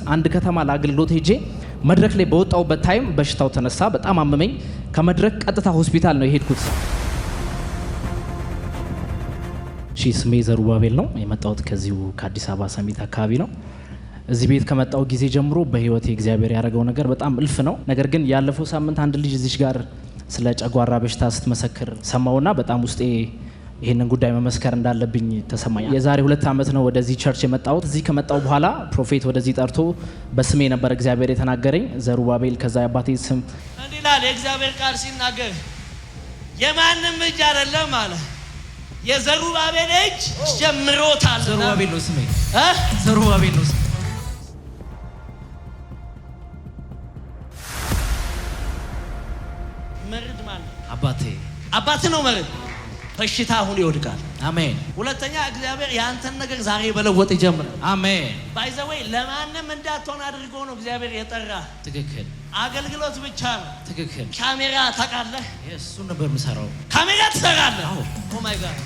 አንድ ከተማ ለአገልግሎት ሄጄ መድረክ ላይ በወጣውበት ታይም በሽታው ተነሳ። በጣም አመመኝ። ከመድረክ ቀጥታ ሆስፒታል ነው የሄድኩት። ስሜ ዘሩባቤል ነው። የመጣሁት ከዚሁ ከአዲስ አበባ ሰሚት አካባቢ ነው። እዚህ ቤት ከመጣው ጊዜ ጀምሮ በህይወቴ እግዚአብሔር ያደረገው ነገር በጣም እልፍ ነው። ነገር ግን ያለፈው ሳምንት አንድ ልጅ እዚህ ጋር ስለ ጨጓራ በሽታ ስትመሰክር ሰማውና በጣም ውስጤ ይህንን ጉዳይ መመስከር እንዳለብኝ ተሰማኝ። የዛሬ 2 ዓመት ነው ወደዚህ ቸርች የመጣሁት። እዚህ ከመጣው በኋላ ፕሮፌት ወደዚህ ጠርቶ በስሜ ነበር እግዚአብሔር የተናገረኝ፣ ዘሩባቤል። ከዛ የአባቴ ስም እንዲላል የእግዚአብሔር ቃል ሲናገር የማንም እጅ አይደለም አለ፣ የዘሩባቤል እጅ ጀምሮታል። ዘሩባቤል ነው ስሜ። ዘሩባቤል ነው ስሜ። መርድ ማለት አባቴ ነው። መርድ በሽታ አሁን ይወድቃል። አሜን። ሁለተኛ እግዚአብሔር ያንተን ነገር ዛሬ በለወጥ ይጀምራል። አሜን። ባይዘወይ ለማንም እንዳትሆን አድርጎ ነው እግዚአብሔር የጠራ። ትክክል። አገልግሎት ብቻ ነው። ትክክል። ካሜራ ታውቃለህ? እሱ ነበር የምሰራው። ካሜራ ትሰራለህ? ኦ ማይ ጋድ።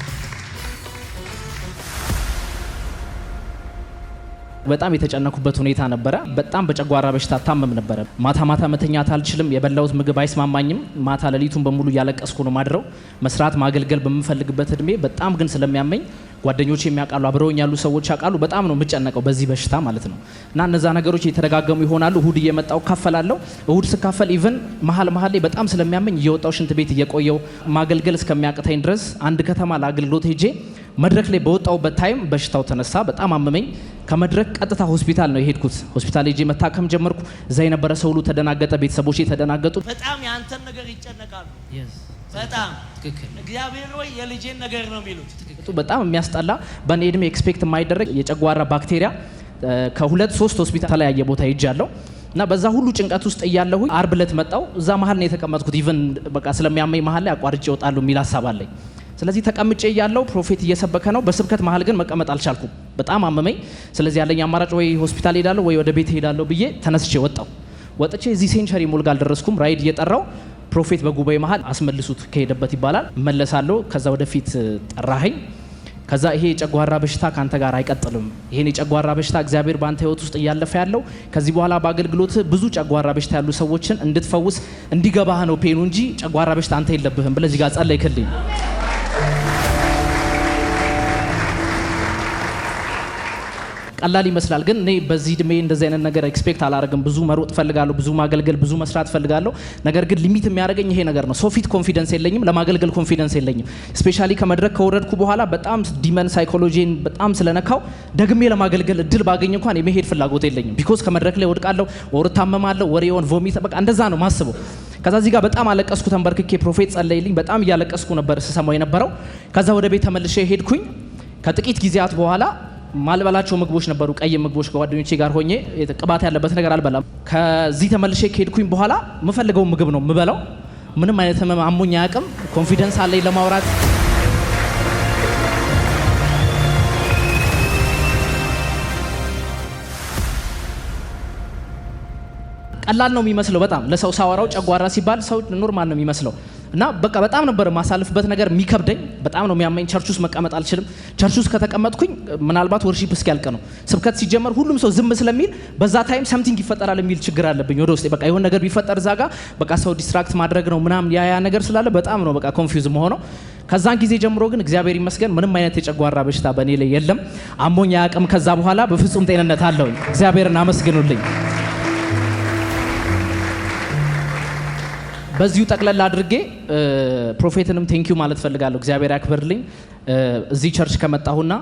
በጣም የተጨነኩበት ሁኔታ ነበረ። በጣም በጨጓራ በሽታ ታመም ነበረ። ማታ መተኛት አልችልም። የበላሁት ምግብ አይስማማኝም። ማታ ሌሊቱን በሙሉ እያለቀስኩ ነው ማድረው። መስራት ማገልገል በምፈልግበት እድሜ በጣም ግን ስለሚያመኝ ጓደኞቼ የሚያውቃሉ፣ አብረውኝ ያሉ ሰዎች ያውቃሉ። በጣም ነው የምጨነቀው በዚህ በሽታ ማለት ነው። እና እነዛ ነገሮች የተደጋገሙ ይሆናሉ። እሁድ እየመጣው ካፈላለሁ። እሁድ ስካፈል ኢቭን መሀል ላይ በጣም ስለሚያመኝ እየወጣው ሽንት ቤት እየቆየው ማገልገል እስከሚያቅተኝ ድረስ አንድ ከተማ ለአገልግሎት ሄጄ መድረክ ላይ በወጣውበት ታይም በሽታው ተነሳ። በጣም አመመኝ። ከመድረክ ቀጥታ ሆስፒታል ነው የሄድኩት። ሆስፒታል ሄጄ መታከም ጀመርኩ። እዛ የነበረ ሰው ሁሉ ተደናገጠ፣ ቤተሰቦቼ ተደናገጡ። በጣም ያንተን ነገር ይጨነቃሉ። በጣም ትክክል። እግዚአብሔር ወይ የልጄን ነገር ነው የሚሉት። በጣም የሚያስጠላ በእኔ እድሜ ኤክስፔክት የማይደረግ የጨጓራ ባክቴሪያ ከ2-3 ሆስፒታል ተለያየ ቦታ ሄጃለሁ። እና በዛ ሁሉ ጭንቀት ውስጥ እያለሁ አርብ ዕለት መጣው። እዛ መሀል ነው የተቀመጥኩት። ኢቭን በቃ ስለሚያመኝ መሀል ላይ አቋርጬ እወጣለሁ የሚል ሀሳብ አለኝ። ስለዚህ ተቀምጬ እያለሁ ፕሮፌት እየሰበከ ነው። በስብከት መሀል ግን መቀመጥ አልቻልኩም። በጣም አመመኝ። ስለዚህ ያለኝ አማራጭ ወይ ሆስፒታል ሄዳለሁ ወይ ወደ ቤት ሄዳለሁ ብዬ ተነስቼ ወጥቼ እዚህ ሴንቸሪ ሞል ጋር አልደረስኩም። ራይድ እየጠራው ፕሮፌት በጉባኤ መሀል አስመልሱት ከሄደበት ይባላል። እመለሳለሁ። ከዛ ወደፊት ጠራኸኝ። ከዛ ይሄ የጨጓራ በሽታ ካንተ ጋር አይቀጥልም። ይሄን የጨጓራ በሽታ እግዚአብሔር ባንተ ህይወት ውስጥ እያለፈ ያለው ከዚህ በኋላ በአገልግሎት ብዙ ጨጓራ በሽታ ያሉ ሰዎችን እንድትፈውስ እንዲገባህ ነው ፔኑ እንጂ ጨጓራ በሽታ አንተ የለብህም ብለህ እዚህ ጋር ጸለይክልኝ። ቀላል ይመስላል፣ ግን እኔ በዚህ እድሜ እንደዚህ አይነት ነገር ኤክስፔክት አላረግም። ብዙ መሮጥ ፈልጋለሁ፣ ብዙ ማገልገል፣ ብዙ መስራት ፈልጋለሁ። ነገር ግን ሊሚት የሚያደርገኝ ይሄ ነገር ነው። ሶፊት ኮንፊደንስ የለኝም፣ ለማገልገል ኮንፊደንስ የለኝም። ስፔሻሊ ከመድረክ ከወረድኩ በኋላ በጣም ዲመን ሳይኮሎጂን በጣም ስለነካው ደግሜ ለማገልገል እድል ባገኝ እንኳን የመሄድ ፍላጎት የለኝም። ቢኮዝ ከመድረክ ላይ ወድቃለሁ፣ ወር ታመማለሁ፣ ወሬውን ቮሚት በቃ እንደዛ ነው ማስበው። ከዛ እዚህ ጋር በጣም አለቀስኩ ተንበርክኬ። ፕሮፌት ጸለይልኝ። በጣም እያለቀስኩ ነበር ስሰማው የነበረው። ከዛ ወደ ቤት ተመልሼ ሄድኩኝ። ከጥቂት ጊዜያት በኋላ ማልበላቸው ምግቦች ነበሩ፣ ቀይ ምግቦች። ከጓደኞቼ ጋር ሆኜ ቅባት ያለበት ነገር አልበላም። ከዚህ ተመልሼ ከሄድኩኝ በኋላ የምፈልገው ምግብ ነው የምበላው። ምንም አይነት ህመም አሞኝ አያውቅም። ኮንፊደንስ አለኝ ለማውራት። ቀላል ነው የሚመስለው በጣም ለሰው ሳወራው። ጨጓራ ሲባል ሰው ኖርማል ነው የሚመስለው እና በቃ በጣም ነበር ማሳልፍበት ነገር የሚከብደኝ። በጣም ነው የሚያመኝ። ቸርች ውስጥ መቀመጥ አልችልም። ቸርች ውስጥ ከተቀመጥኩኝ ምናልባት ወርሺፕ እስኪያልቅ ነው። ስብከት ሲጀመር ሁሉም ሰው ዝም ስለሚል በዛ ታይም ሰምቲንግ ይፈጠራል የሚል ችግር አለብኝ ወደ ውስጥ። በቃ የሆነ ነገር ቢፈጠር እዛ ጋር በቃ ሰው ዲስትራክት ማድረግ ነው ምናምን ያ ነገር ስላለ በጣም ነው በቃ ኮንፊውዝ መሆነው። ከዛን ጊዜ ጀምሮ ግን እግዚአብሔር ይመስገን ምንም አይነት የጨጓራ በሽታ በእኔ ላይ የለም። አሞኝ አያውቅም። ከዛ በኋላ በፍጹም ጤንነት አለውኝ። እግዚአብሔርን አመስግኑልኝ። በዚሁ ጠቅለል አድርጌ ፕሮፌትንም ቴንኪዩ ማለት ፈልጋለሁ። እግዚአብሔር ያክብርልኝ። እዚህ ቸርች ከመጣሁና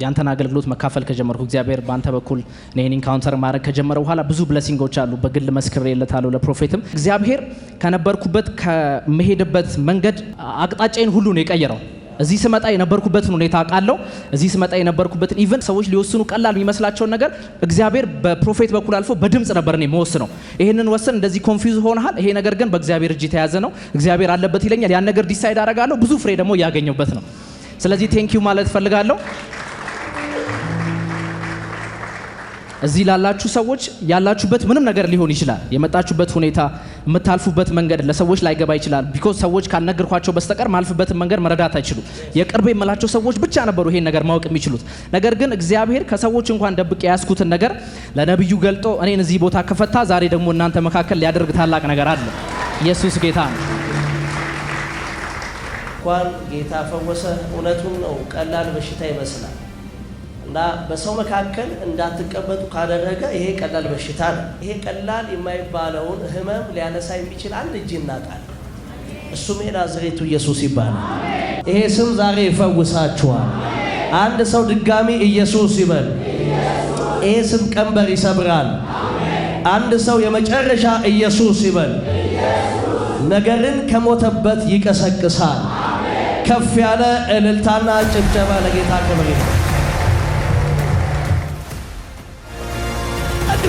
ያንተን አገልግሎት መካፈል ከጀመርኩ እግዚአብሔር በአንተ በኩል እኔን ኢንካውንተር ማድረግ ከጀመረ በኋላ ብዙ ብለሲንጎች አሉ። በግል መስክሬለታለሁ ለፕሮፌትም። እግዚአብሔር ከነበርኩበት ከመሄድበት መንገድ አቅጣጫዬን ሁሉ ነው የቀየረው። እዚህ ስመጣ የነበርኩበትን ሁኔታ አውቃለሁ። እዚህ ስመጣ የነበርኩበትን ኢቨን ሰዎች ሊወስኑ ቀላል የሚመስላቸውን ነገር እግዚአብሔር በፕሮፌት በኩል አልፎ በድምጽ ነበር እኔ መወስነው። ይሄንን ወሰን እንደዚህ ኮንፊውዝ ሆነሃል፣ ይሄ ነገር ግን በእግዚአብሔር እጅ የተያዘ ነው፣ እግዚአብሔር አለበት ይለኛል። ያን ነገር ዲሳይድ አደርጋለሁ። ብዙ ፍሬ ደግሞ እያገኘሁበት ነው። ስለዚህ ቴንኪዩ ማለት ፈልጋለሁ። እዚህ ላላችሁ ሰዎች ያላችሁበት ምንም ነገር ሊሆን ይችላል። የመጣችሁበት ሁኔታ የምታልፉበት መንገድ ለሰዎች ላይገባ ይችላል። ቢኮዝ ሰዎች ካልነገርኳቸው በስተቀር ማልፍበትን መንገድ መረዳት አይችሉም። የቅርብ የምላቸው ሰዎች ብቻ ነበሩ ይሄን ነገር ማወቅ የሚችሉት። ነገር ግን እግዚአብሔር ከሰዎች እንኳን ደብቄ ያስኩትን ነገር ለነብዩ ገልጦ እኔን እዚህ ቦታ ከፈታ ዛሬ ደግሞ እናንተ መካከል ሊያደርግ ታላቅ ነገር አለ። ኢየሱስ ጌታ ነው። እንኳን ጌታ ፈወሰ። እውነቱን ነው። ቀላል በሽታ ይመስላል እና በሰው መካከል እንዳትቀመጡ ካደረገ ይሄ ቀላል በሽታ ነው። ይሄ ቀላል የማይባለውን ህመም ሊያነሳ የሚችል አንድ እጅ እናውቃለን። እሱም የናዝሬቱ ኢየሱስ ይባላል። ይሄ ስም ዛሬ ይፈውሳችኋል። አንድ ሰው ድጋሚ ኢየሱስ ይበል። ይሄ ስም ቀንበር ይሰብራል። አንድ ሰው የመጨረሻ ኢየሱስ ይበል። ነገርን ከሞተበት ይቀሰቅሳል። ከፍ ያለ እልልታና ጭብጨባ ለጌታ ክብር ይሁን።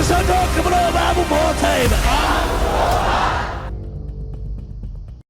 ሰዶ ክብሮ ባቡ ሞተ ይበል።